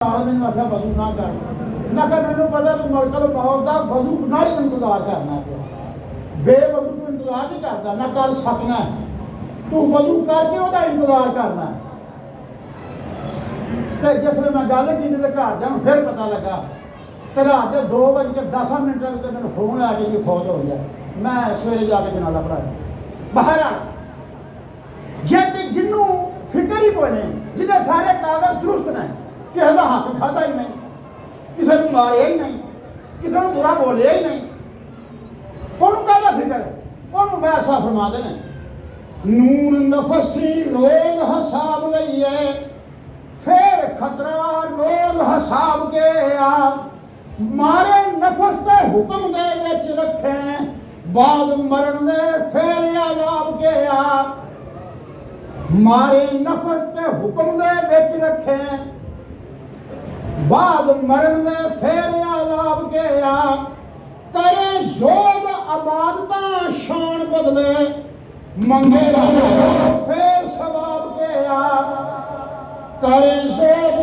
मैंने आख्या वजू ना कर, मैं क्या मैंने पता तू मलकल मौत का वजू ना ही इंतजार करना है, बेवजू तू इंतजार नहीं करता, ना कर सकना है, तू वजू करके वह इंतजार करना है। तो जिसमें मैं गल की तो घर जाऊँ फिर पता लगा तो रात के 2:10 तो मैंने फोन आ के जी फौत हो गया। मैं सवेरे जाके जनाला पढ़ाया बाहर आ जे जिन्हों फिक्र ही कोई नहीं, जिन्हें सारे कागज दुरुस्त ने, किसी का हक खादा ही नहीं, किसी को मारिया ही नहीं, किसी को बुरा बोलिया ही नहीं, कौन कहता फिक्र है, कौन मैं ऐसा फरमा देने नून नफसी रोल हसाब लइए फिर खतरा रोल हसाब के आ मारे नफस के हुक्म दे विच रखें बाद मरण दे फिर आजाब के आ मारे नफस के हुक्म दे विच रखें बाद मरण दे फिर आजाब के आ करे जोग आबादता शान बदले मंगे फिर सवाब के आ करे जोग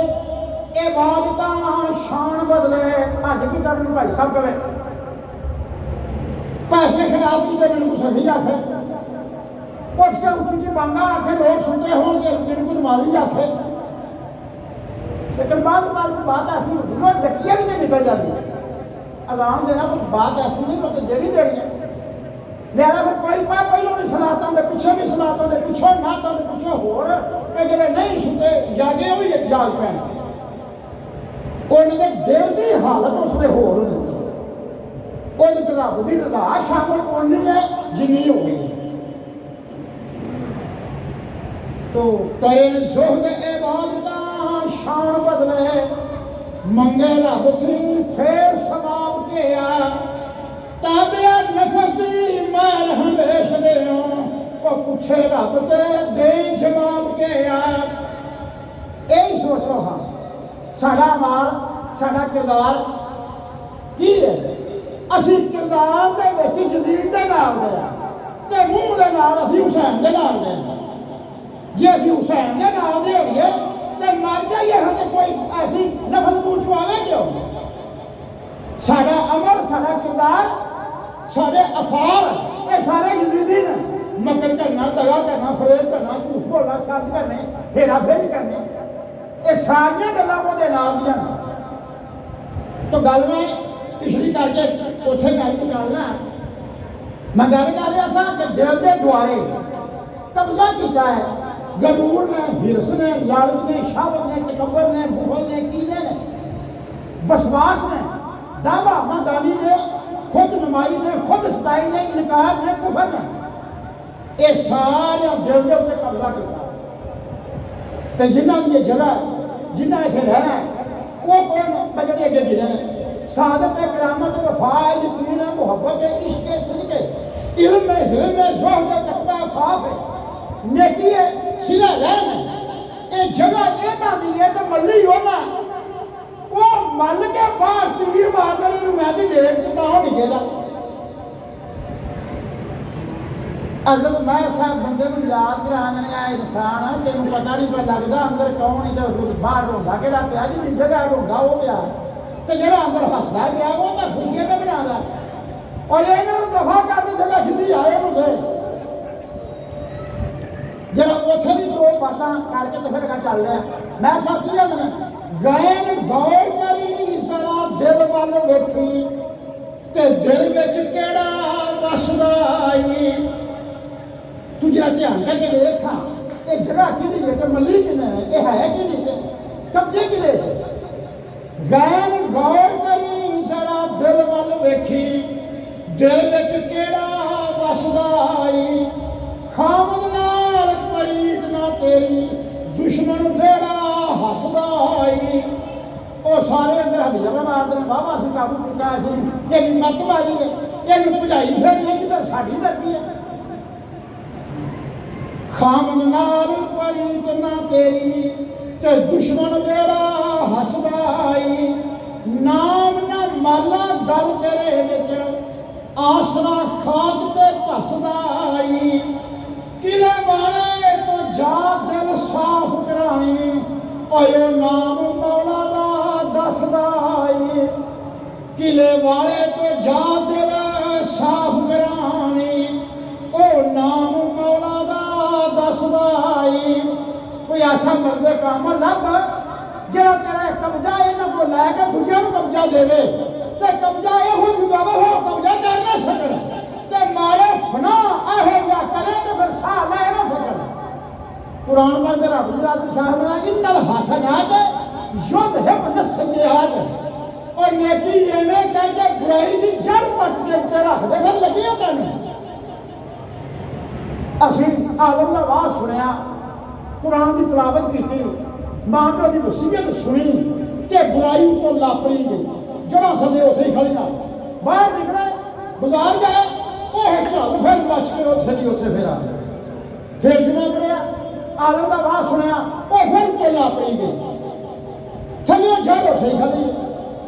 इबादता शान बदले। अज की करनी भाई सब कहे पैसे खराब की तो मैंने सही आखे उठ के उची उची बांगा आखे लोग सुनते हो जिनको नमाजी आखे, लेकिन बात ऐसी होती है डकिया भी नहीं निकल जाती है। अजान देना पर बात ऐसी नहीं तो देनी देनी है, लिहाजा फिर कोई पहलों भी सलातों के पिछे भी सलातों के पिछों नातों के पिछों होर जो नहीं सुनते जागे वो भी जाग पैन उन्होंने दिल की हालत उसमें होर होंगी वो रब की रजा शामिल उन्नी है जिन्नी हो गई। तो करे जुहद इबादता शान बदले मंगे रब थी फिर सवाब के आ ताबिया नफस दी मार हमेश दे पूछे रब ते दे जवाब के आ। यही सोच लो हाँ साडा माल साडा किरदार की है, असी किरदार दे विच जजीद दे नाल दे ते मूंह दे नाल असी हुसैन दे नाल दे। जे असी हुसैन दे नाल दे होइए ते मर जाइए हाँ ते कोई ऐसी नफस मूँह चुआवे क्यों। साडा अमल साडा किरदार सारे अफार ये सारे जजीदी ने, मकर करना दगा करना फरेब करना झूठ बोलना खर्च करने हेरा फेरी करने ये सारिया गल्लां ओहदे नाल दियां। तो गल मैं पिछली करके उत्थे गल निकालना मैं गल कर रहा सा कि दिल के द्वारे कब्जा किया है गरूर ने, हिरस ने, लालच ने, शाहवत ने, तकब्बर ने, बुखल ने, कीले ने, वसवास ने, दावा मदानी ने, खुद नुमाई ने, खुद सताई ने, इनकार ने, कुफर ने, ये सारे दिल के उत्ते कब्जा किया। तो जिन्हों की जगह जिन्हें इतने रहना वो कौन बजट अगे गिरे ने सादत है करामत वफा यकीन है मुहब्बत है इश्क है सदके इल्म है हिल्म है ज़ुहद है तक़वा ख़ौफ है नेकी है सीधा रहम है। ये जगह ये कहती है तो मल्ली होना वो मल के बाहर तीर मारकर मैं तो डेढ़ कितना हो निकलेगा। अगर मैं सब बंदे को याद करा देने इंसान है तेन पता नहीं पर लगता अंदर कौन ही तो बाहर रोंदा कि पिया जी जगह रोंदा वो पिया तो जो अंदर हसदा पिया वो तो खुशियां का बना और ये दफा करके जगह सीधी आए होंगे जरा उसे भी दो बातें करके तो फिर चल रहा मैं सब गैन गौर करी सरा दिल वाल वेखी ते दिल विच केड़ा वसदा आई तू जरा ध्यान करके देखा ये जगह कि तो मल्ली कि है कि कब्जे कि गैन गौर करी जरा दिल वाल वेखी दिल विच केड़ा वसदा आई खामद नाल परीत ना तेरी दुश्मन तेरा हसदा आई। वो सारे अंदर हदिया में मारते हैं बाबा अस काबू किया असी ये मत मारी है ये भुजाई फिर जिधर साड़ी मर्जी है खामद नाल परीत ना तेरी ते दुश्मन तेरा हसदा आई नाम ना माला गल तेरे विच आसरा खाक ते भसदा आई किले वाले तो जा दिल साफ कराई ओयो नाम मौला दा किले वाले तो जा दिल साफ करानी ओ नाम मौला दा दसदाई कोई ऐसा मर्दे काम लभ जरा तेरा कब्जा इन्हों को लैके दूजे कब्जा देवे तो कब्जा यहो जुगावे हो कब्जा कर ना सकना तो मारे फना यहो करे तो फिर साह ले ना सकना कुरान पाक दे रब दी रात साहब ने इन्नल हसनात युज़हिबन सय्यिआत और नेकी एवें कहते बुराई की जड़ पट के उत्ते रख दे फिर लगी कहने असीं आदम दा वाह सुनिया कुरान की तिलावत की मां प्यो की वसीयत सुनी कि बुराई तो लापरी गई जड़ा थले उथे ही खड़ियां बाहर निकले बाजार गए ओह झल फिर बच के उथे दी उथे फिर आ गए फिर जुमा पढ़िया आदम का वाह सुनिया वो फिर तो लापरी गई थले जड़ उथे ही खड़ी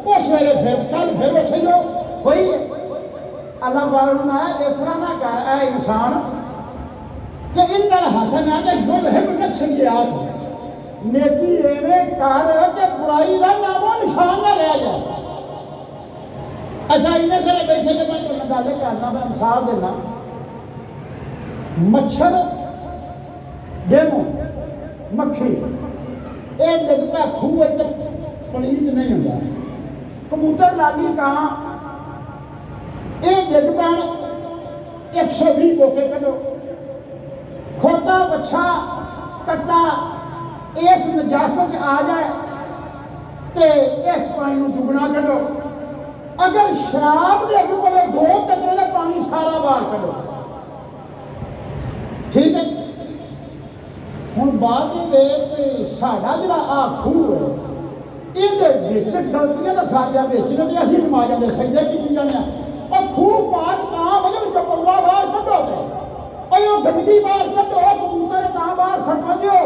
उस वेले फिर कल फिर उथे जो वही अल्लाह पाक ने इस तरह ना कर ऐ इंसान कि इन्नल हसनात युज़हिबन सय्यिआत नेकी एवें कर के बुराई का नामो निशान ना रह जाए अच्छा इन्हें सारे बैठे के मैं तुम गल करना मैं मिसाल देना मच्छर डेमो मक्खी ये डिगता खूह पलीत नहीं होता कबूतर लागी कां ये डिग पैन 120 कोके कटो खोता बच्छा कट्टा इस नजास्त आ जाए तो इस पानी को दुगना करो अगर शराब लग पवे 2 कतरे का पानी सारा बाहर करो ठीक है हुण बात ये साडा जिहड़ा आ खूह है इहदे विच गलतियां तां सारियां विच ने ते असीं नमाज़ां दे सजदे कीती जाने और खूह पाक तां वजह विचों पौला बाहर कड्डोगे और गंदगी बाहर कड्डो कबूतर तां बाहर सट्ट दिओ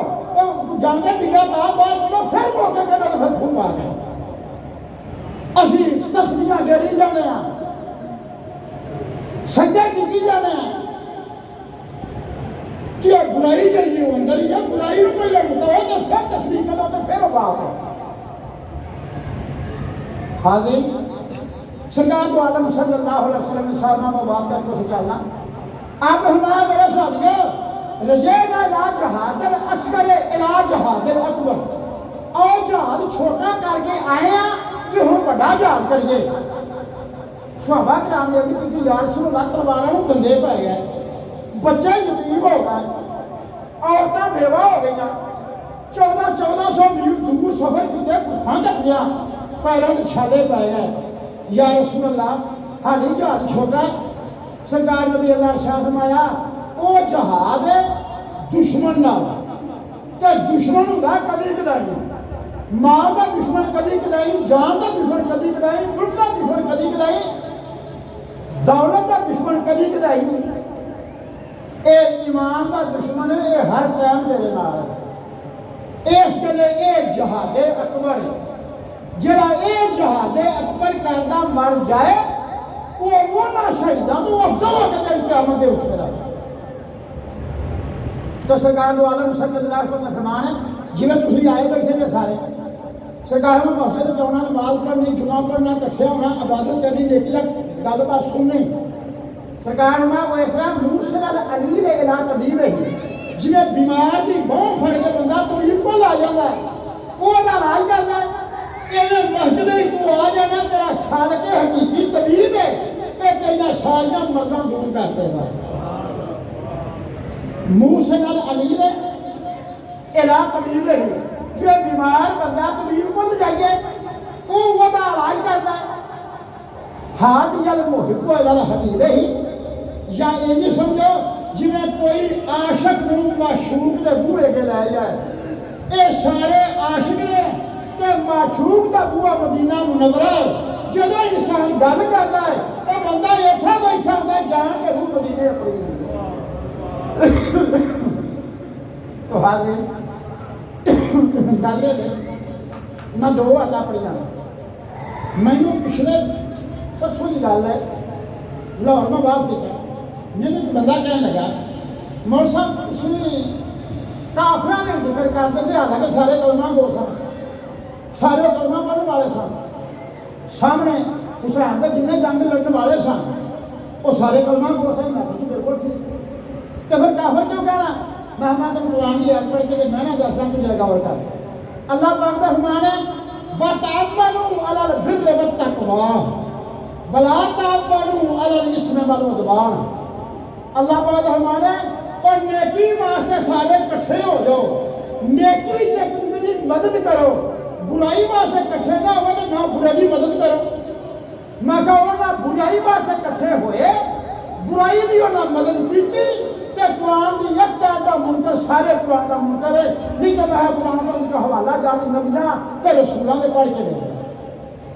जानवर बिगड़ा तां बाहर कड्डो फिर मौके कड्डो तो फिर खूह पाक है असीं तस्बीहां गेड़ी जाने सजदे कीती जाने कि बुराई जी अंदर ही है बुराई को पहले मुकाओ तो फिर तस्वीर करो तो फिर बात है हाजिर सरकार तो आलम सल्लल्लाहु अलैहि वसल्लम ने साहबा में बात करके तो चलना आप हमारा मेरा साथियों रजेना ला जहादल असगर इला जहादल अकबर और जहाज छोटा करके आए कि हम बड़ा जहाज करिए सहाबा किराम ने की यार रसूलुल्लाह तलवारां नूं धंधे पै गए बच्चे यतीम हो गए औरतां बेवा हो गई 1400 मील दूर सफर किए भुखा तक गया पैरों से छाले पै गए या रसूलुल्लाह हाली जहाज छोटा सरकार नबी अल्लाह शाह फरमाया वो जहाज दुश्मन नाल ते दुश्मन हुंदा कदी कदाई मां का दुश्मन कदी कदाई जान का दुश्मन कदी कदाई मुल्क का दुश्मन कदी कदाई दौलत का दुश्मन कदी कदाई ये ईमान का दुश्मन है ये हर टाइम तेरे नाल है इस गले ये जहादे अकबर जरा ये जहादे अकबर करदा मर जाए वो ना शहीदा तो अफजल होकर क़यामत दे उठेगा तो सरकार दो आलम सल्लल्लाहु अलैहि वसल्लम फरमान है जिवें तुसीं आए बैठे ने सारे सरकार में मस्जिद च आउणा नमाज पढ़नी जुमा पढ़ना कट्ठे होना इबादत करनी नेकी दा गलबात सुननी सरकार में वो इस तरह मूसल अली ने इला तबीब ही जिवें बीमार की बांह फड़ के बंदा तबीब को ला जाता है वो इलाज करता है इन्हें मस्जिद को आ जाना तेरा खालक हकीकी तबीब है ये तेरिया सारियां मर्ज़ां दूर कर देगा मूसल अली ने इला तबीब ही जो बीमार बंदा तबीब को ले जाइए वो इलाज करता है हाथ जल मुहिब्बो इला हबीब ही या ये समझो जिवें कोई आशिक नूं माशूक दे बूहे के लै जाए ये सारे आशिक ने ते माशूक दा बूहा मदीना मुनव्वरा जदों इंसान गल करता है वो बंदा इत्थे बैठा होंदा जान के रूह मदीने अपनी तो हाज़िर गल मैं 2 आयतां पढ़ियां मैनू पिछले परसों की गल है लाहौर में बात किया मैंने एक बंदा कहने लगा मौल साहब तुसीं काफिरां दे जिक्र करते थे हालांकि सारे कलमा गो सन सारे कलमा पढ़ने वाले सन सामने हुसैन के जिन्हें जंग लड़ने वाले सन वो सारे कलमा बोल सन। मैं तो बिल्कुल ठीक। तो फिर काफिर क्यों कहना? मैं तुम कुरान की आयत पढ़ के मैं ना दस तू जरा गौर कर। अल्लाह पाक का फरमान है वतअव्वलू अलल बिर्रि वत्तक़वा वला तअव्वलू अलल इस्मि वल उद्वान। अल्लाह पाक का फरमान है और नेकी वास्ते सारे इकट्ठे हो जाओ, नेकी च एक दूसरे की मदद करो, बुराई वास्ते इकट्ठे ना हो तो ना बुरे की मदद करो। मैं कहो ना बुराई वास्ते इकट्ठे होए, बुराई की ना मदद की ते कुरान की एक का मुनकर सारे कुरान का मुनकर है। नहीं तो मैं कुरान का उनका हवाला जाके नबियां ते रसूलों के पढ़ के दे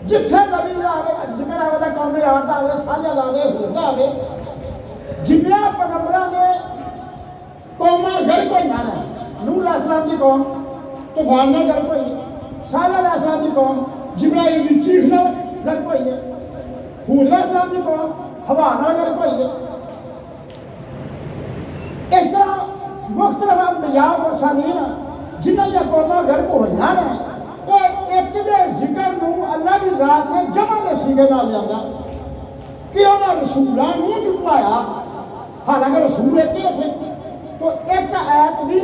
जिथे नबी आवे जिक्र आवे दा कौम यार दा आवे साझा दा आवे होदा आवे जिन्ना पैगंबरां दे कौमां घर कोई ना है। नूह अलैहिस्सलाम की कौम तूफान नाल गल कोई, सालेह अलैहिस्सलाम की कौम जिब्राइल की चीख नाल गल कोई है, हूद अलैहिस्सलाम की कौम हवा नाल गल कोई है। इस तरह मुख्तलिफ अंबिया और सालीन जिन्हां दी कौमां गर्क होईयां ने वो एक दे जिक्र नूं अल्लाह की जात ने जमा दे सीगे नाल लिआंदा कि उन्हां रसूलां नूं झुकाया। हालांकि रसूल एक ही थे तो एक आयत भी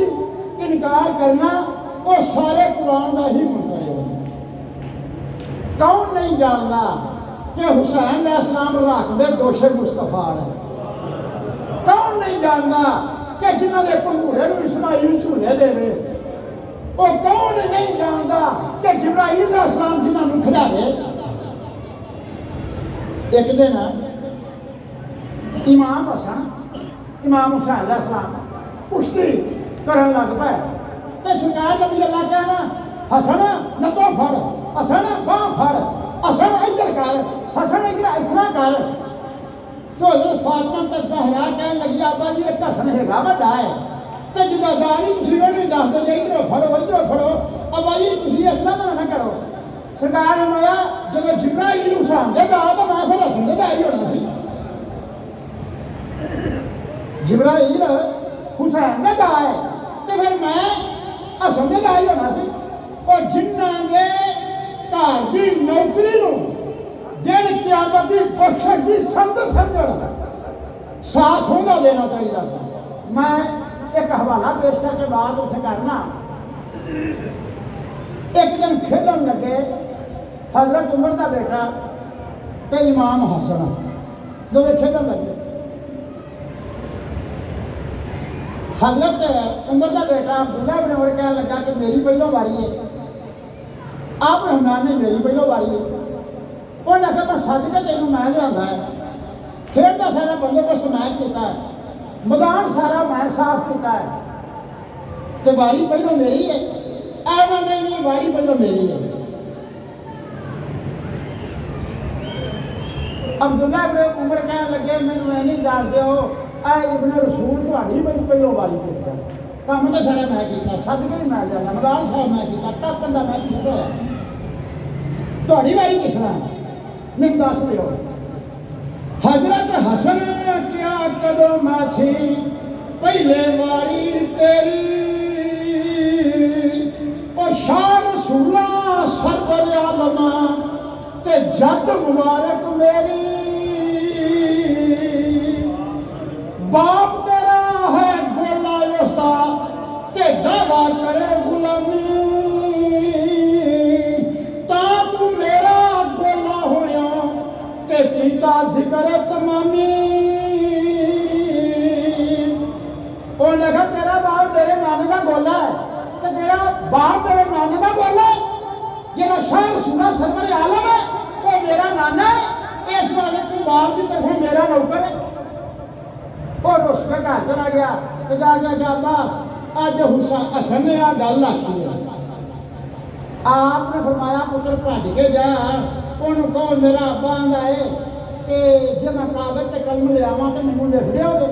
इनकार करना वो सारे कुरान का ही मुनकर है। कौन नहीं जानता कि हुसैन अलैहिस्सलाम रात में दोषे मुस्तफा है? कौन नहीं जानता कि जिन्होंने पंगूरे में इस्माइल झूले देवे? वो कौन नहीं जानता कि जिब्राइल अलैहिस्सलाम जिन्होंने खिलावे? एक दिन इमाम हसन इमाम हुसैन अलैहिस्सलाम कुश्ती करन लग पाए तो सरकार नबी अल्लाह कहना हसन लतो फड़, हसन बांह फड़, हसन इधर कर, हसन इधर इस तरह कर। तो फातिमा ज़हरा कहने लगी आबा जी एक हसन हैगा वड्डा है तो जिम्मेदारी तुसीं नहीं दसदे जे इधरों फड़ो आबा जी तुसीं इस तरह ना करो। सरकार ने माया जब जिब्राइल हुसैन दे दा तो मैं फिर हसन दे दा ही होना सी। जिब्राइल हुसैन दे दा है तो फिर मैं हसन दे दा ही होना सी। और जिन्हां दे घर की नौकरी नूं दिन क़यामत की बख्शिश की संत समझण साथ होंदा देना चाहिए सा। मैं एक हवाला पेश करके बाद उसे करना। एक दिन खेलन लगे हजरत उमर का बेटा तो इमाम हसन दोवें खेलन लगे। हजरत उमर का बेटा अब्दुल्ला इब्न उमर कहने लगा कि मेरी पहलो बारी है। आप रहमान ने मेरी पहलो बारी है। उन्हें आखिया मैं सद के तेनों मैं लिया है, खेल का सारा बंदोबस्त मैं किया है, मैदान सारा मैं साफ किया है, तो बारी पहलो मेरी है। ऐसा नहीं बारी पहलो मेरी है। अब्दुल्ला इब्न उमर कहने लगे मैनू ऐ नहीं दस दो इब्न रसूल थोड़ी पहलो बारी किस तरह काम तो सारा मैं किया, सद के भी मैं लिया, मैदान साफ मैं किया, टक्कन का मैं किया, थोड़ी बारी किस तरह नहीं दस दो। हजरत हसन क्या कदों मैं थी पहले बारी तेरी और शाह रसूला सरवर आलम ते जद मुबारक मेरी। बाप तेरा है गोला उस्ता ते दावा करे गुलामी ता तू मेरा गोला होया ते कीता जिक्र तमामी। उन्हें कहा तेरा बाप मेरे नाने का गोला है तो तेरा बाप मेरे नाने का गोला है। ये शाह रसूला सरवर आलम है वो मेरा नाना है, इस वाले तू बाप की तरफ मेरा नौकर है। और उसके घर चला गया तो जाके क्या अब्बा अज हसन ने आ गल आखी है। आपने फरमाया पुत्र भज के जा उन्होंने कहो मेरा अब्बा आंदा है कि जे मैं कागज से कलम लियावा तो मैनू लिख दोगे।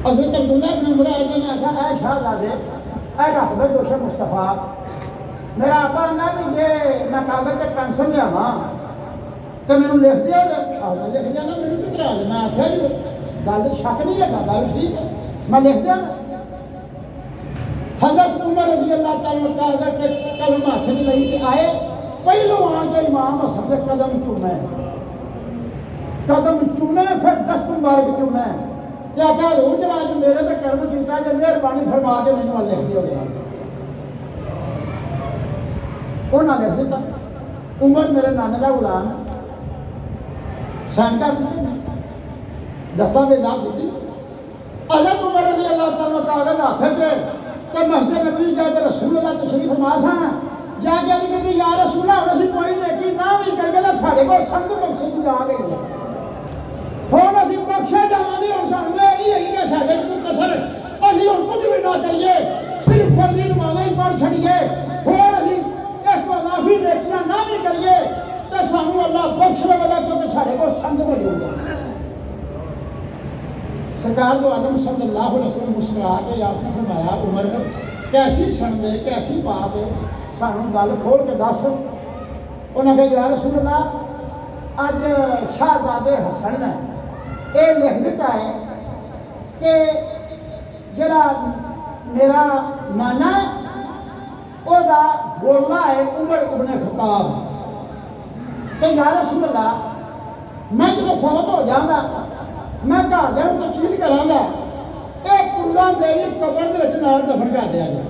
हज़रत अब्दुल्ला इब्न उमर ने आखा ऐ शाहज़ादे ऐ रख दे दोषे मुस्तफा। मेरा अब्बा आंदा भी जे मैं कागज से पेंसिल लियावा तो मैनू लिख दोगे। मैं लिख देना मैनू की तरह मैं आख्या जी गल शक नहीं है, गल ठीक है मैं लिख देना। हज़रत उमर रज़ी अल्लाह तआला कागज से कलम हाथ च लई के आए पहलवान जो इमाम हसन के कदम चूमे, कदम चूमे, फिर दस्त मुबारक चूमे। क्या क्या हजूर जरा जो मेरे तो कर्म किया जो मेहरबानी फरमा के मैंने लिख दिया। उन्हें लिख दिता उमर मेरे नाने का गुलाम साइन कर दी, दस्तावेजात दी। हज़रत उमर रज़ी अल्लाह तआला कागज हाथ च तो मस्जिद नबी जाके रसूल अल्लाह तशरीफ फरमा सन जाके अली कहती या रसूल अल्लाह असीं कोई नेकी ना भी करगे तो साढ़े को संत बख्शे की आ गई है, हुण असीं बख्शे जावांगे। हुण सानूं ये नहीं है कि साढ़े कोई कसर असीं हुण कुछ भी ना करिए, सिर्फ फर्जी नमाज़ां ही पढ़ छड़िए, होर असीं इस तो इजाफी नेकियां ना भी करिए तो सानूं अल्लाह बख्श लेगा क्योंकि साढ़े को संत मौजूद है। सरकार दो आलम सल्लल्लाहु अलैहि वसल्लम मुस्कुरा के आपने फरमाया उमर कैसी संत है, कैसी बात है, सानूं गल खोल के दस। उन्हें कहा या रसूल अल्लाह अज शाहजादे हसन ने ये लिख दिता है कि जरा मेरा नाना ओदा बोलना है उमर इब्ने खत्ताब। तो या रसूल अल्लाह मैं जो फौत हो जाऊंगा मैं घर दे तकीद करांगा ये कुल्ला मेरी कबर दे विच नाल दफन कर दिया गया।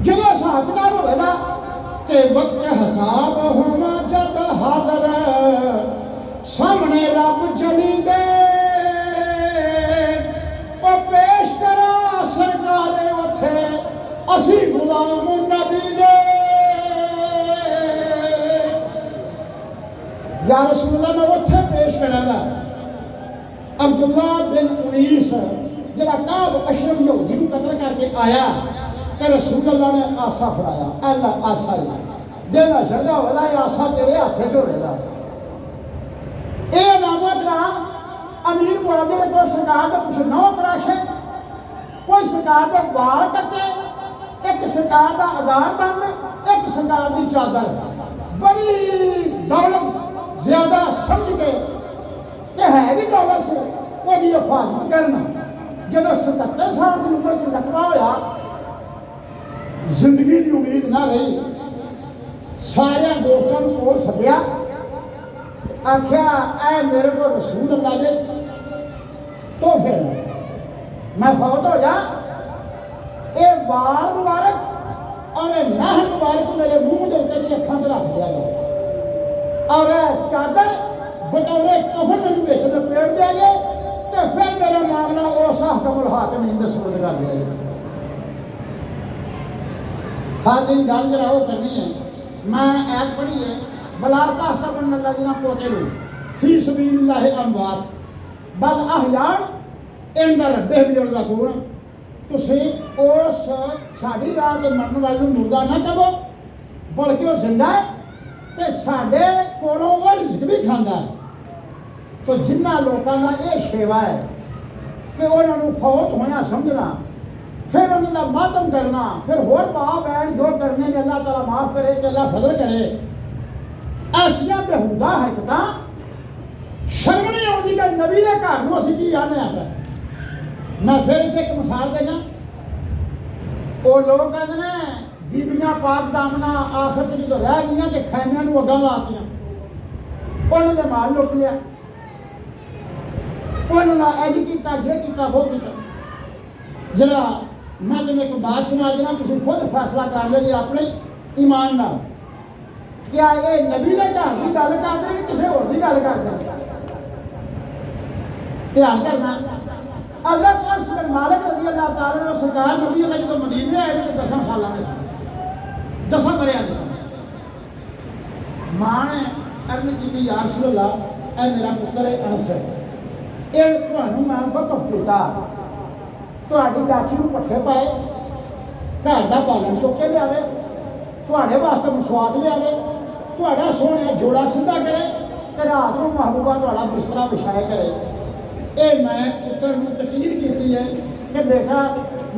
जो हिसाब किताब होगा तो वक्त हिसाब होना जद हाजर सामने रब जली दे ओ पेश करा सरकारे उठे असी गुलाम नबी दे। या रसूल अल्लाह मैं उठे पेश करांगा अब्दुल्ला बिन उनीस जरा काब अशरफ यहूदी को कत्ल करके आया तो रसूल अल्लाह ने आसा फड़ाया, अल्लाह आसा ही जेना शरदा होगा ये आसा तेरे हाथ च होगा। ये नामा करा अमीर मुआविया को सरकार का कुछ नौ तराशे, कोई सरकार के वाल कटे, एक सरकार का आजाद बंद, एक सरकार की चादर, बड़ी दौलत ज्यादा समझ के है भी दौलत से वो भी हिफाजत करना। जब 77 साल की उम्र च लकवा होया जिंदगी की उम्मीद ना रही, सारे दोस्तों को सद्या आख्या ऐ मेरे को रसूल अल्लाह दे तो फिर मैं फौत हो जा, ये बाल मुबारक और नाह मुबारक मेरे मुंह के उत्ते अखां से रख दिया गया और चादर बतौरे कफन में बेच लपेट दिया गया तो फिर मेरा मामला उस हकमुल हाकिम हिंद सुपुर्द कर दिया गया। हाज़रीन गल जरा वो करनी है, मैं ऐत पढ़ी है बला तहसबन अल्लज़ीना क़ुतिलू फ़ी सबीलिल्लाहि अमवात बल अहयान इंद रब्बिहिम युरज़क़ून। तुसीं उस साडी राह ते मरन वाले नूं मुर्दा ना कहो बल्कि वो जिंदा है तो साढ़े कोलों वो रिज़्क भी खांदा है। तो जिन्ना लोगों का ये सेवा है कि उन्होंने फौत होया समझना, फिर उन्होंने मातम करना, फिर होर पाप बैन जो करने ने अल्लाह ताला माफ़ करे तो अल्लाह फजल करे। ऐसियां बेहुदा हरकतां शर्म नहीं आती कि नबी के घर में असीं की आने आ गए। मैं फिर इत्थे एक मिसाल देना, वो लोग कहते हैं बीबियां पाक दामना आखिर जो तो रह गई तो खैमियां नूं अग्गां लातियां, उन्होंने माल लुट लिया, उन्होंने अज किया ये किया वो किया। जरा मैं तुम्हें एक बात सुना देना, तुम खुद फैसला कर लो जी अपने ईमान नाल क्या ये नबी के घर की गल करते हैं किसी होर की गल करते हैं। ध्यान करना अल्लाह अनस बिन मालिक रज़ी अल्लाह तआला अन्हु सरकार नबी अल्लाह जो मदीने आए तो 10 साल के सन, 10 बरिया के सन। मां ने अर्ज की या रसूल अल्लाह ऐ मेरा पुत्र अनस है, ये तुहानू मैं वकफ किया, तुहाडी डाची नूं पट्ठे पाए, घर का पालन चुक के लियावे, तुहाडे वास्ते मसवात लियावे, तुहाडा सोहणा जोड़ा सीधा करे ते रात नूं महबूबा तुहाडा बिस्तरा बिछाए करे। ये मैं पुत्र नूं तकीद की है कि बेटा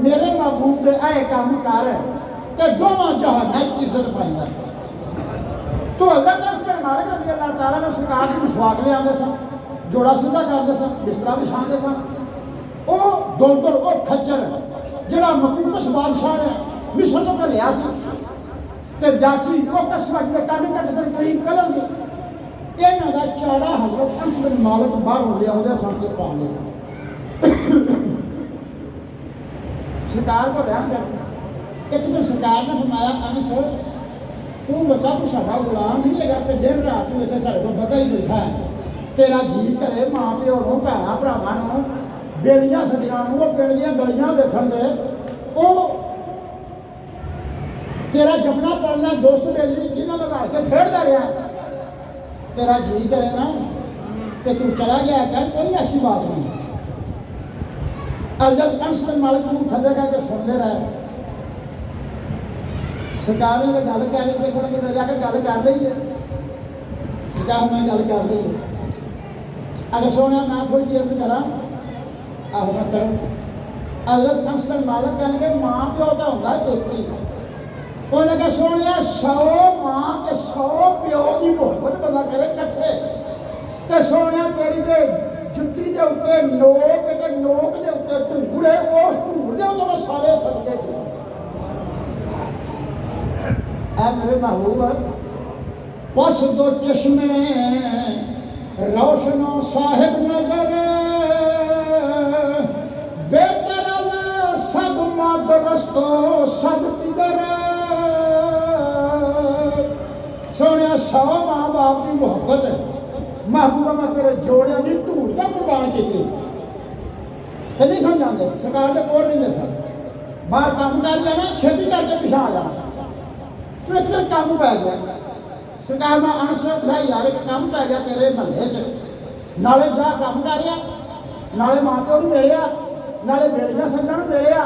मेरे महबूब दे ऐ काम कर ते दोवां जहानां च इज्जत पाइंदा। तो हज़रत अनस बिन मालिक रज़ी अल्लाह तआला ने सरकार की मसवाक लियाते सन, जोड़ा सीधा करते सन, बिस्तरा बिछाते सन। वो दुलदुल वो खच्चर जरा मकूकस बादशाह ने मिस्र तो लिया ते डाची वो कसवा जी काटे काटे सर करीम कलम दी इन्हां दा चाड़ा हजरत अनस बिन मालिक बाहरों लियाउंदे सन ते पाउंदे सन। सरकार को बयान कर एक दिन सरकार ने फरमाया अनस तू बच्चा तू साडा गुलाम नहीं लगा पे दिन रात तू इत्थे साडे को पता ही बैठा है तेरा जी करे मां प्यो नूं भैणां भरावां नूं बेलियां सड्डियां नूं वो पिंड दीयां गलियां वेखण दे ओ तेरा जमना पड़ना दोस्त बेली जिन्होंने रल के खेड़ता रहा तेरा जी करे ना तो तू चला गया कर कोई ऐसी बात नहीं। अजद अंश बिन मालिक मुंह थले करके सुनते रहे सरकार ने गल कर रही देखो कि जाकर गल कर रही है सरकार मैं गल कर रही है अगर सोने मैं थोड़ी देर से करा आहो मैं करूँ हजरत अंश बिन मालिक कहेंगे मां प्यो तो होंगे एक ही उन्हें कहा सोने 100 मां के 100 प्यो की मोहब्बत बंदा करे कट्ठे ते सोने तेरी जे जुत्ती के उत्ते नोक के उत्ते धूड़ है उस धूड़ के उत्ते मैं सारे सदके ऐ मेरे महबूब बस दो चश्मे रोशनो साहिब नजर बेतरज सब मदरस्तो सब तिगर सोने 100 मां बाप की मोहब्बत है महबूबा मैं तेरे जोड़िया की धूड़ का कुर्बान की थी तो नहीं समझाते सरकार के कोल नहीं दे सकते बाहर काम कर जाना छेती करके पिछा आ जाना तू एक दिन काम पै गया सरकार में अनसर लाई यार एक काम पै गया तेरे महल्ले च नाले जा काम कर रहा नाले मां प्यो नूं मिलिया नाले बेलियां संघां नूं मिलिया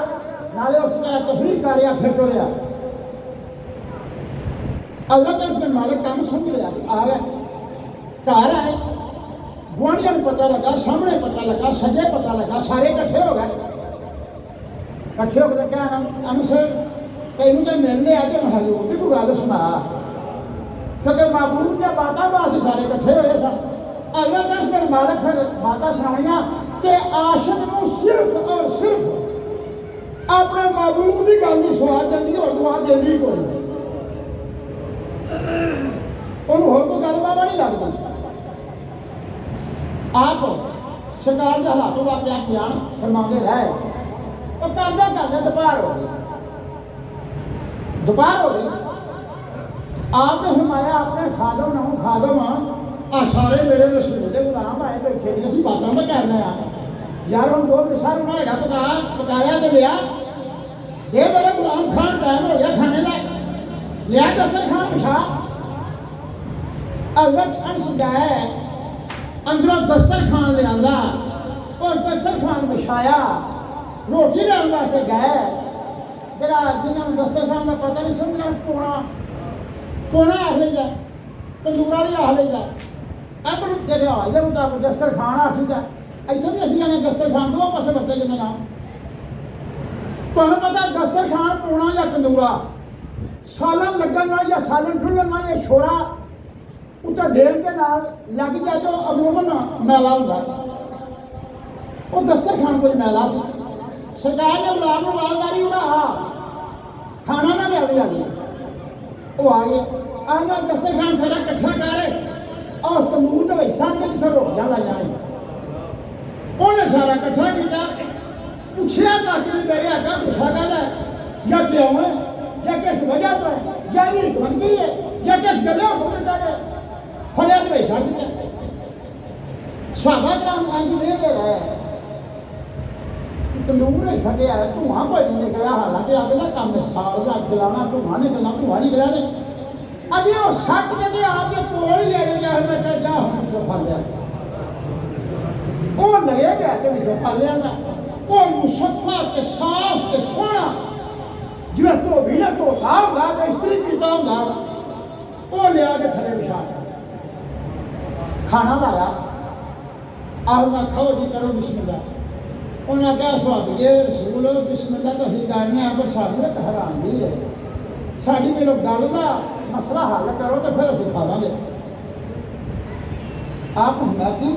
नाले उस तरह तफरीक कर रहा फिर टुरिया अल्लाह का उसमें मालिक काम सुन लिया आ गए घर आए गुआढ़ियों को पता लगा सामने पता लगा सजे पता लगा सारे इकट्ठे हो गए इकट्ठे होकर क्या अनसर तेन तो मिलने आए तो हजूर की कोई गल सुना क्योंकि महबूब दी बातें वास्ते सारे इकट्ठे हुए सन अल्लाह का उसमें मालिक फिर बातें सुनानियां कि आशिक को सिर्फ और सिर्फ अपने महबूब की गल की स्वाद देती और दुआ देती कोई नहीं होर कोई गल बाबा नहीं लगती आप सरकार के हालात वाकई आप बयान फरमाते रहे और करदा करदा दोपहर हो गई आपने फरमाया अपने खादम ना खादम आ सारे मेरे रसूल के गुलाम आए बैठे नहीं असं बातों में करने यार हम जो मिसाल बनाएगा पकाया तो लिया ये मेरे गुलाम खान टाइम हो गया खाने का लिया दस्तर खान पिछा हजरत अंश गए अंदरों दस्तर खान लिया और दस्तर खान बिछाया रोटी लेने वास्ते गए जरा जिन्होंने दस्तर खान का पता नहीं समझा कोना आख लेगा तंदूरा भी आख लेगा अब तेरे आवाज के मुताबिक दस्तर खान आखीदा इतने भी असं जाने दस्तर खान दो पासे वरते जिंदे नाम तुम्हें पता दस्तर खान पोना या तंदूरा सालन लगन या सालन ठुलन या छोरा उत्तर देर के नाल लग जाए तो अमूमन मैला होंगे वो दस्तर खान कोई मैला सी सरकार ने गुलाम को आवाज़ उड़ा खाना ना लिया वो आ गया आना दस्तर खान सारा कट्ठा कर और उस तंदूर के हिस्सा से जिथे रोक जाना जाए उन्हें सारा कट्ठा किया पूछया ताकि मेरे आका गुस्सा कर या क्यों है या किस वजह पर है या ये धमकी है या किस गले को है फड़िया तो भाई छड़ दिता स्वागत राम अंज दे रहा है तंदूर है सड़िया धुआं कोई नहीं निकलिया हालांकि अग का काम साल का जलाना धुआं निकलिया ने अजे वो सट के आपके कोल ही ले गया मैं चाचा हम जो फल लिया वो लगे गया कि जो फल लिया ना वो मुसफ़ा के साफ के सोना जिवें धोबी ने धोता होगा तो इस्त्री कीता होगा वो लिया के थले बिछा खाना लाया और मैं खाओ जी करो बिस्मिल्लाह उन्हें क्या स्वाद ये रसूल बिस्मिल्लाह तो असं करने पर साड़ी में हैरानगी है साड़ी मेरे गल का मसला हल करो तो फिर असं खावे आप की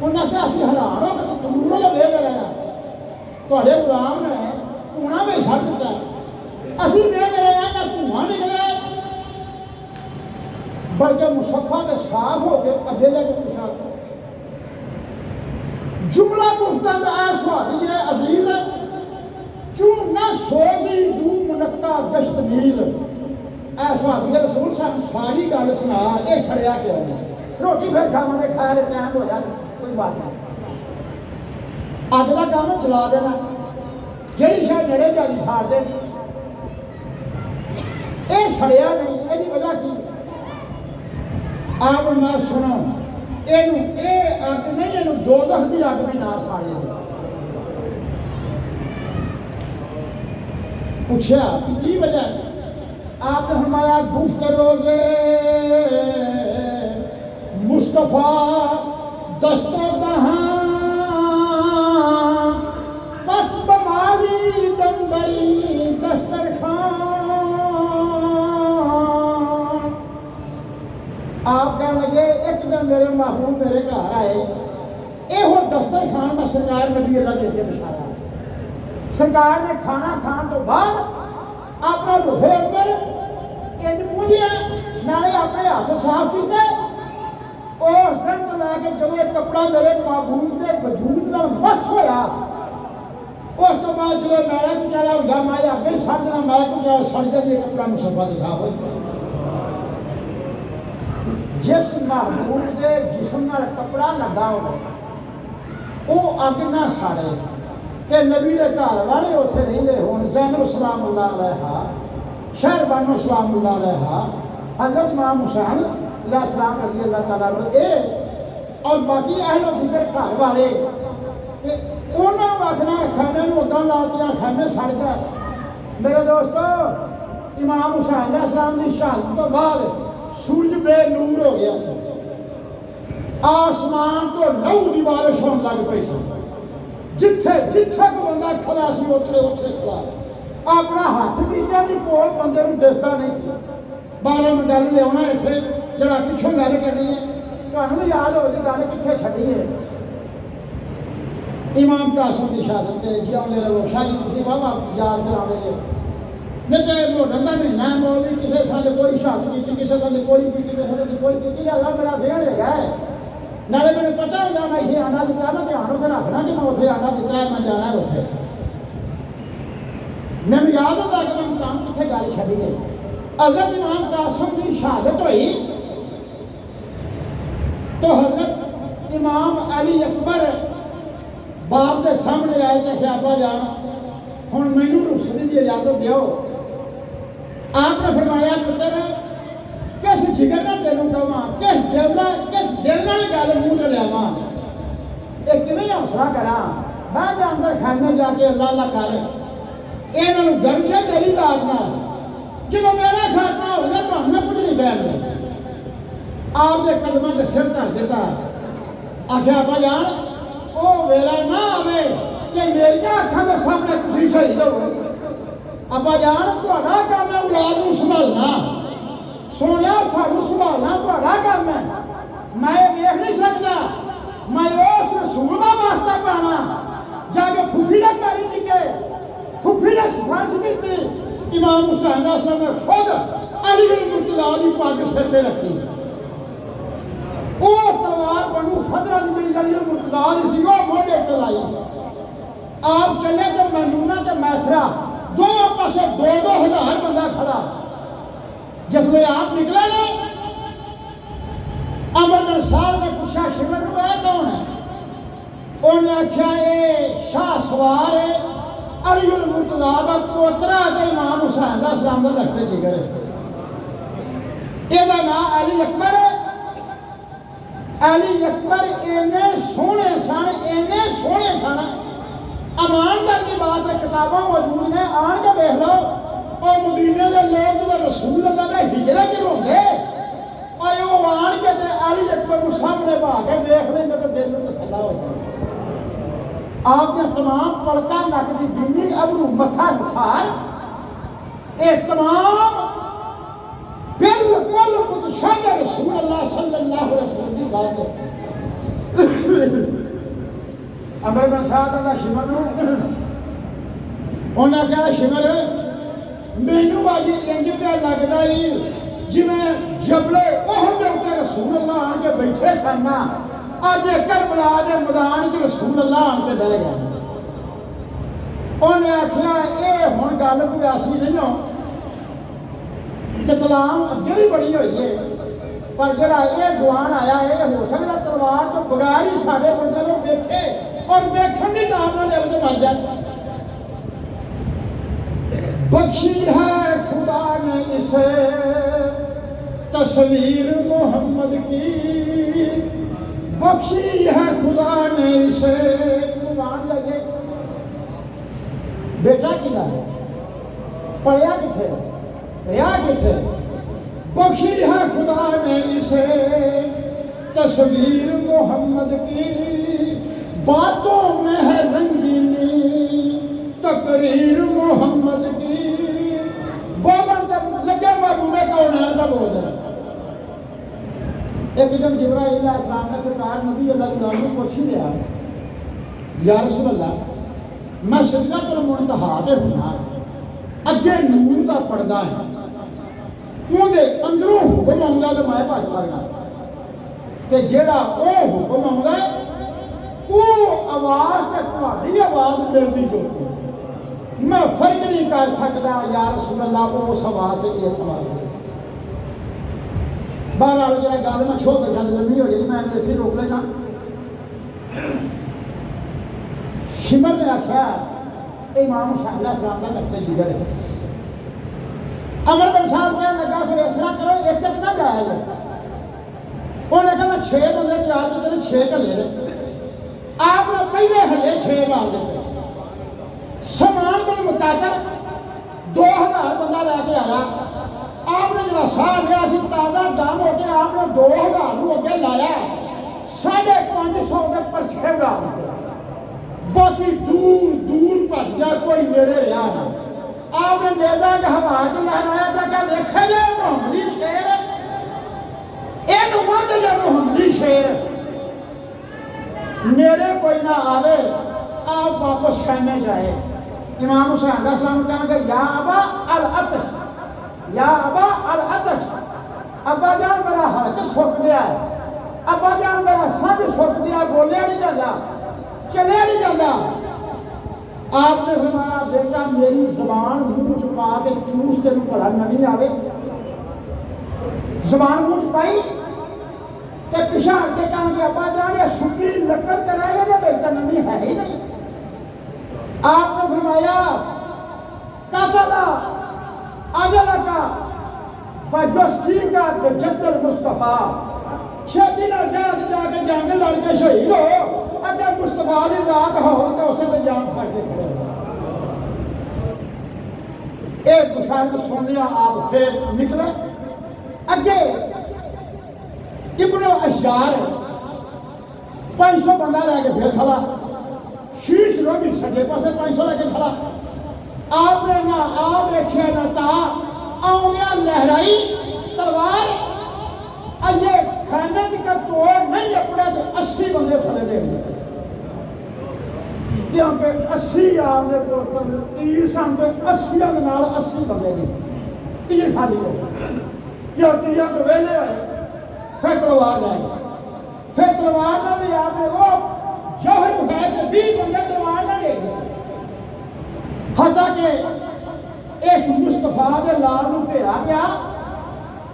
उन्हें क्या असं हैरान हो कि तंदूर का वेद रहा थोड़े गुलाम ने धुआं भी छड़ दिता असं वेद रहे ना धुआं निकले बल्कि मुसफ़ा के साफ हो के अगे जाके पूछा जुमला गुफ्तद आसवादी है अजीज क्यों ना सोजी दू मुनक्का दश्तमीज आसवादी रसूल साहब सारी गल सुना ये सड़िया क्यों रोटी फिर खाने खाए टाइम हो जाए कोई बात नहीं अग का काम चला देना जी शायद नेड़े जाती साड़ देनी ये सड़िया नहीं यही वजह की आप मैं सुनो एनू ये अग नहीं एनू दोज़ख दी अग भी ना साड़े पूछा की वजह आपने फरमाया गुफ्त रोज़े मुस्तफ़ा दस्तो दहां पस बमाली दंदरी दस्तरखान। आप कह लगे एक दिन मेरे महबूब मेरे घर आए यो दस्तरखान में सरकार नबी अल्लाह दे के बिछाया सरकार ने खाना खाने तो बाद अपना रुखे अंदर इंज पूंझिया नाले अपने हाथ साफ किए उस दिन तो लैके चलो कपड़ा मेरे महबूब के वजूद का बस होया उस तो बाद चलो मैला कुचाला होगा मैं अगे सजना मैला कुचाला सड़ जाती कपड़ा मुसफ़ा के साफ हो जिस महबूब के जिस्म नाल कपड़ा लगा हो वो अग ना साड़े ते नबी के घर वाले उत्थे रहिंदे होण ज़ैनुल सलामुल्लाह अलैहा शहरबानो सलामुल्लाह अलैहा हज़रत इमाम हुसैन अलैहिस्सलाम रज़ी अल्लाह तआला अन्हु ए और बाकी अहले जिक्र घर वाले ते उन्होंने आखना खैमे नूं अग्गां ला के खैमे सड़ गए। मेरे दोस्तों इमाम हुसैन अलैहिस्सलाम की शहादत तो बाद सूरज बेनूर हो गया सी आसमान तो लहू की बारिश होने लग पई सी जिथे जिथे को बंदा खड़ा सी उथे उथे खड़ा अपना हाथ कीते भी कोल बंदे नूं दिसदा नहीं सी 12 मिनट गल लियाउणा इत्थे जरा पिछों गल करनी है तुहानूं भी याद हो जी गल कित्थे छड्डी है इमाम कासिम की शहादत ते जिउंदे रहो शादी तुसीं वाह याद करांदे जे नहीं तो मोहर्रम का महीना मौलवी किसी थां ते कोई शहादत की किसी थां ते कोई की किसी थां ते कोई की अल्लाह मेरा सेहड़ है नाले मैंने पता होगा मैं इसे आना दिता मैं ध्यान उसे रखना कि मैं उसे आना दिता है मैं जाना है उसे मैंने याद होता कि मैं मुकाम कितने गल छड़ी गई हजरत इमाम कासिम की शहादत हुई तो हजरत इमाम अली अकबर बाप के सामने आए थे कि आपा जान हुण मैनू रुखसती की इजाजत दिओ आपने फरमाया पुत्र किस जिगर नाल तेनू कहां किस दिल नाल गल मूँह च लियावां ये किवें हौसला करा मैं अंदर खाने जाके अल्लाह अल्लाह कर इन्हां नूं गर्ज है मेरी जात नाल जो मेरा खात्मा हो जाए तो मैं कुछ नहीं बैठ आपके कदमों से सिर धर दिता आख्या आपा जान वो वेला ना आवे कि मेरिया अखां के सामने तुसीं शहीद हो आपा जान तुहाडा काम है औलाद नूं संभालना सोनिया सानू संभालना तुहाडा काम है मैं वेख नहीं सकता मैं उस रसूल का वास्ता पाना जाके फुफी ने पैरी टिके फुफी ने सिफारिश की थी इमाम हुसैन ने खुद अली मुर्तज़ा की पग सिर से रखी वो तलवार बनू खदरा की जी अली मुर्तज़ा की सी वो मोढे ते लाई आप चले तो मैमूना ते मैसरा दो पासे 2-2 हज़ार बंदा खड़ा जिसमें आप निकले ना अमर साहब ने पूछा शिमर को है कौन है उन्हें आख्या ये शाह सवार है अली मुर्तज़ा का पोतरा तो इमाम हुसैन अलैहिस्सलाम का लगते जिगर है ਇਹਦਾ नाम अली अकबर है अली अकबर इन्ने सोहने सन अमानदार की बात है किताबां मौजूद ने आन के देख लो और मदीने के लोग जो रसूल अल्लाह के हिजरे च होंगे और वो आन के अली अकबर को सामने बहा के देख लेंगे तो दिल में तसल्ला हो जाए आपने तमाम पलका नक की बीनी अबरू मथा बुखार ये तमाम बिल्कुल खुद शाह रसूल अल्लाह सल्लल्लाहु अलैहि वसल्लम की जात अमर बिन साद दा शिमर उन्हें कहा शिमर मैनू अज इंज पे लगता ही जिवें जबले ओहद के बैठे सन ना अज करबला के मैदान च रसूल अल्लाह आन के बह गया। उन्हें आखिया ये हुण गल कोई ऐसी नहीं हो, इतलाम अगे भी बड़ी हुई है, पर जरा ये जवान आया ये हो सकता तलवार तो बगैर ही साढ़े बंदे को वेखे और वेखण की तार ना ले तो मर जाए। बख्शी है खुदा ने इसे तस्वीर मोहम्मद की, बख्शी है खुदा ने इसे कुर्बान लगे। बेटा किला है पढ़िया किथे रिया किथे, बख्शी है खुदा ने इसे तस्वीर मोहम्मद की, बातों में है रंगीनी तकरीर मोहम्मद की। बोलन जब लगे महबूबे कौन है ना बोल रहे। एक दिन जिब्राइल अलैहिस्सलाम ने सरकार नबी अल्लाह की जान को पूछ ही लिया, या रसूल अल्लाह मैं सिदरतुल मुंतहा ते हुना अगे नूर का पर्दा है, उहदे अंदरों हुक्म आउंदा ते मैं भज लगना, ते जेड़ा ओ हुक्म आउंदा वो आवाज़ ते तुहाडी आवाज़ मिलदी जुलदी, मैं फर्क नहीं कर सकता या रसूल अल्लाह उस आवाज़ से इस आवाज़ से। बहरहाल जरा गल मैं छोड़ बैठा लंबी हो गई, मैं फिर रोक लेना। शिमर ने आख्या इमाम हुसैन अलैहिस्सलाम का लखते जिगर है। अमर बिन साहब कहने लगा फिर इस तरह करो एक तक ना जाया जाए। उन्हें कहा मैं 6 बंदे तैयार किए 6 हले ने, आपने पहले हले 6 मार देते। समान बिन मुतातर 2000 बंदा लैके आया, आपने जरा साह लिया सी ताज़ा दम हो के आपने 2000 अगे लाया, 550 के परछे उड़ा दिते, बाकी दूर दूर भज गया, कोई नेड़े रहा ना। आपने नेजा के हवा च लहराया था क्या देखा जाए मोहम्मदी शेर इन मत जा मोहम्मदी शेर नेड़े कोई ना आवे, आप वापस कहने जाए। इमाम हुसैन अलैहिस्सलाम कहने या अबा अल अतश, या अबा अल अतश, अब्बा जान मेरा हक सुख गया है, अब्बा जान मेरा सज सुख गया, बोलिया नहीं जाता चले नहीं जाता। आपने फरमाया बेटा मेरी जबान मुंह च पा के चूस तेन भला नमी आवे। जबान मुंह च पाई ते पिछा के कहा अब्बा जान ये सुखी लकड़ चलाए बेटा नमी है ही नहीं। आपने फरमाया कातला अजला का वजस्ती का बेजद्दल मुस्तफा, छेती ना जाके जंग लड़ के शहीद हो, अगर मुस्तफा की जात हो तो उसे जान फड़ के खड़े। एक बुशारत सुन लिया आप फिर निकले अगे। इब्न अश्जार 500 बंदा लैके फिर खड़ा, शीश रोबी सजे पासे 500 लैके खड़ा। आपने ना आप देखिया ना ता आउंदिया लहराई तलवार, अये खाने का तोड़ नहीं अपने 80 बंदे थले दे क्योंकि 80 आपने तीर सन तो 80 के नाल 80 बंदे ने तीर खाली हो क्यों तीर तो वेले होए, फिर तलवार लै गए, फिर तलवार ना भी आपने वो जौहर है तो 20 बंदे तलवार ना ले गए। हता के इस मुस्तफा के लाल को घेरा गया,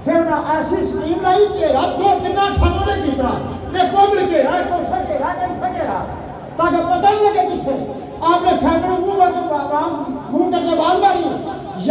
फिर ना ऐसी स्कीम लाई घेरा 2-3 थानों ने किया, एक उधर घेरा एक उधर घेरा एक इत्थे घेरा, ताकि पता नहीं लगे किथे।